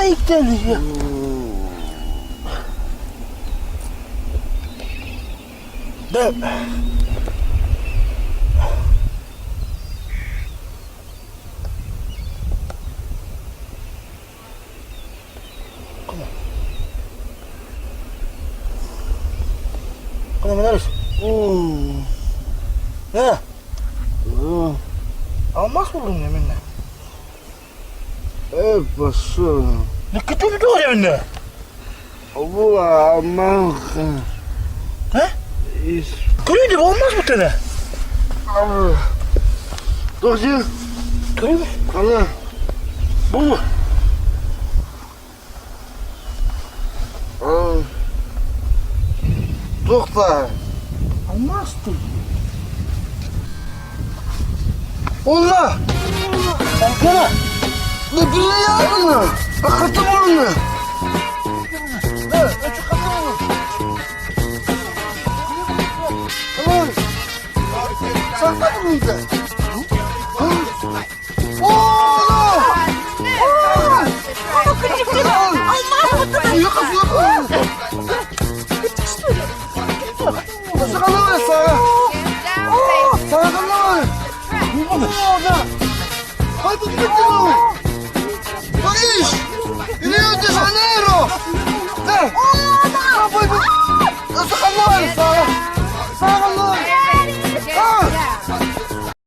ayıktan ya. De. Kena menaris. Ne? Almaz buldun yeminle. Pasó. Dikkat et o yeminle. Bu aman. He? Köyünde olmaz mı tane? Doktor. Köy mü? Ana. Bu mu? Doktor. Almazdı. Allah. Bankana. Ne bileyim ya. Bakatım onu. Ne? Öçük katı olur. Tamam. Sakla bunu da. Oğlum. Ama küçük değil mi? Almaz mı? Yok yok. Sakala var sana. Sakala var. Bu mu? Hadi gidelim.